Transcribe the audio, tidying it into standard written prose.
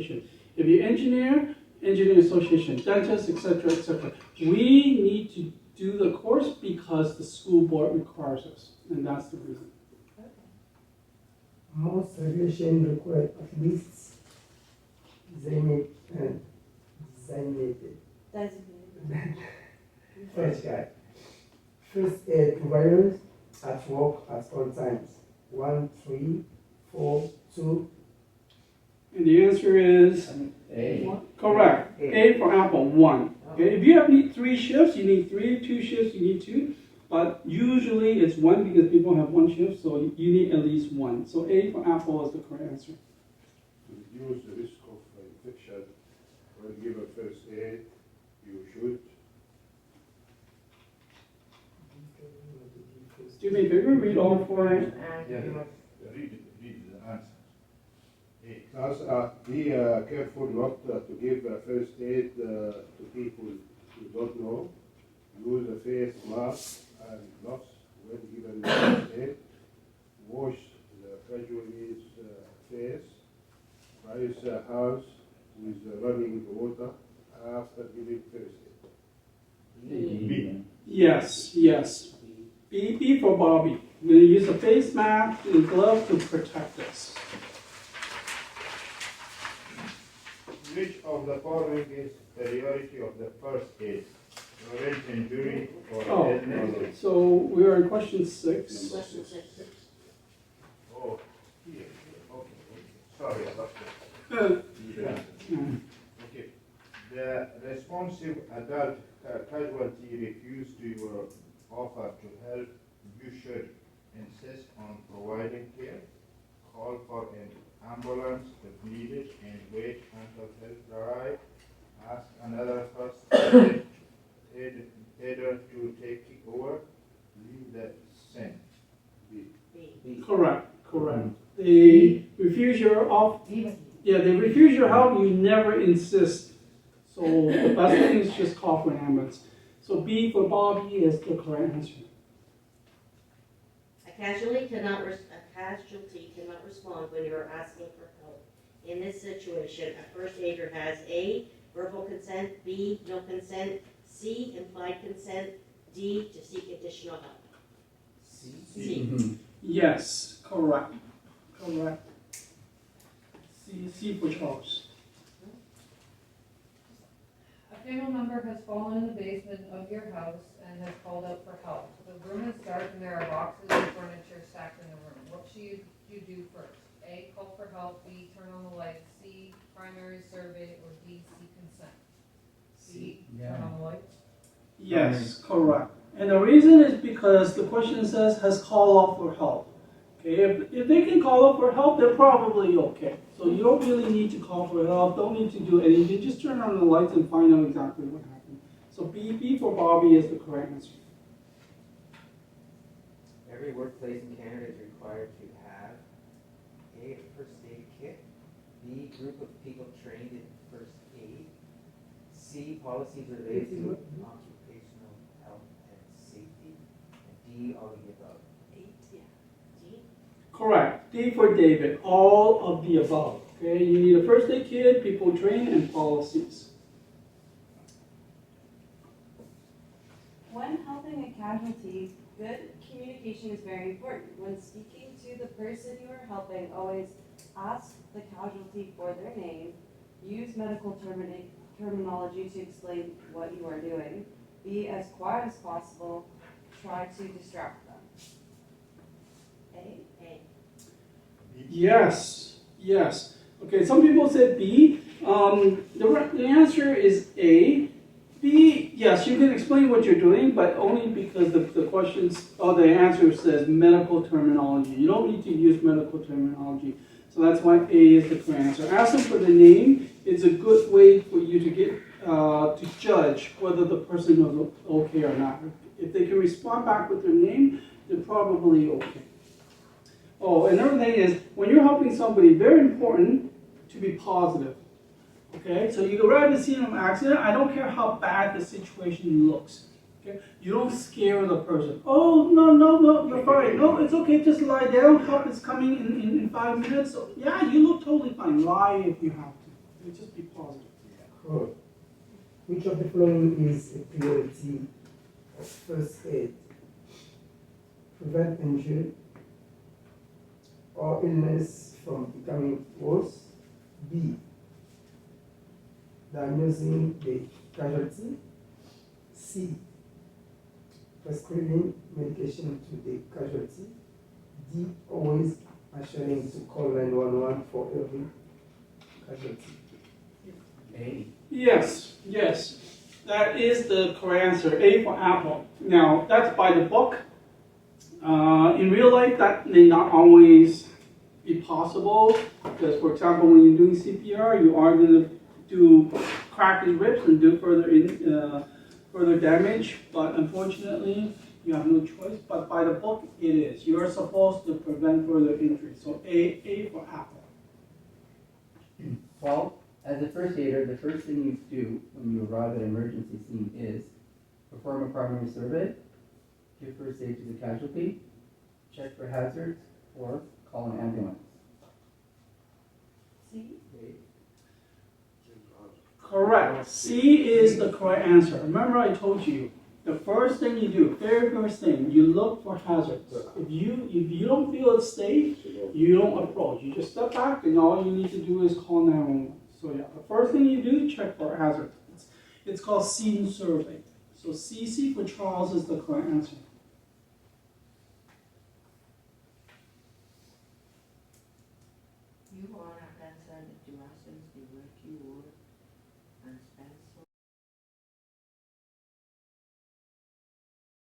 If you're engineer, engineering association, dentist, etc., etc., we need to do the course because the school board requires us, and that's the reason. Most regulations require at least designated. First guy. First aid providers at work at all times. 1, 3, 4, 2. And the answer is A. correct. A for apple, 1. Okay, if you have need 3 shifts, you need 3. 2 shifts, you need 2. But usually it's 1 because people have 1 shift, so you need at least 1. So A for apple is the correct answer. To reduce the risk of infection when given first aid, you should. Do me a favor, read all 4. Read the answers. Class, be careful not to give first aid to people you don't know. Use a face mask and gloves when given first aid. Wash the casualty's face. Rinse the house with running water after giving first aid. B. Yes, yes. B for Bobby. We're going to use a face mask and glove to protect us. Which of the following is priority of the first aid? Prevent injury or illness? So we are in question 6. Question 6. Oh, here. Okay. Sorry about that. Okay. The responsive adult casualty refused to your offer to help. You should insist on providing care, call for an ambulance if needed, and wait until help arrives. Ask another first aider to take over. Leave the scene. B. Correct. They refuse your they refuse your help, you never insist. So the best thing is just call for an ambulance. So B for Bobby is the correct answer. A casualty cannot respond when you are asking for help. In this situation, a first aider has A, verbal consent, B, no consent, C, implied consent, D, to seek additional help. C. Yes, correct. C for Charles. A family member has fallen in the basement of your house and has called out for help. The room is dark and there are boxes and furniture stacked in the room. What should you do first? A, call for help. B, turn on the lights. C, primary survey. Or D, seek consent. C, turn on the lights. Yes, correct. And the reason is because the question says has called out for help. Okay, if they can call out for help, they're probably okay. So you don't really need to call for help, don't need to do anything, just turn on the lights and find out exactly what happened. So B for Bobby is the correct answer. Every workplace in Canada is required to have A, first aid kit, B, group of people trained in first aid, C, policies related to occupational health and safety, and D, all of the above. D. Correct. D for David, all of the above. Okay, you need a first aid kit, people trained, and policies. When helping a casualty, good communication is very important. When speaking to the person you are helping, always ask the casualty for their name, use medical terminology to explain what you are doing, be as quiet as possible, try to distract them. A. Yes. Okay, some people said B. The answer is A. B, yes, you can explain what you're doing, but only because the questions, or the answer says medical terminology. You don't need to use medical terminology. So that's why A is the correct answer. Ask them for the name. It's a good way for you to get to judge whether the person is okay or not. If they can respond back with their name, they're probably okay. Oh, another thing is, when you're helping somebody, very important to be positive. Okay, so you arrive at the scene of an accident, I don't care how bad the situation looks. Okay, you don't scare the person. Oh, no, you're fine. No, it's okay, just lie down. Help is coming in 5 minutes. So, yeah, you look totally fine. Lie if you have to. which of the following is a priority of first aid? Prevent injury or illness from becoming worse. B, diagnosing the casualty. C, prescribing medication to the casualty. D, always assuring to call 911 for every casualty. A. Yes, yes. That is the correct answer. A for apple. Now, that's by the book. In real life, that may not always be possible because, for example, when you're doing CPR, you are going to do crack his ribs and do further damage. But unfortunately, you have no choice. But by the book, it is. You are supposed to prevent further injury. So A for apple. 12. As a first aider, the first thing you do when you arrive at an emergency scene is perform a primary survey, give first aid to the casualty, check for hazards, or call an ambulance. C. Correct. C is the correct answer. Remember I told you, the first thing you do, very first thing, you look for hazards. If you don't feel it's safe, you don't approach. You just step back and all you need to do is call 911. So yeah, the first thing you do, check for hazards. It's called scene survey. So CC for Charles is the correct answer. You har en särskild massens i vår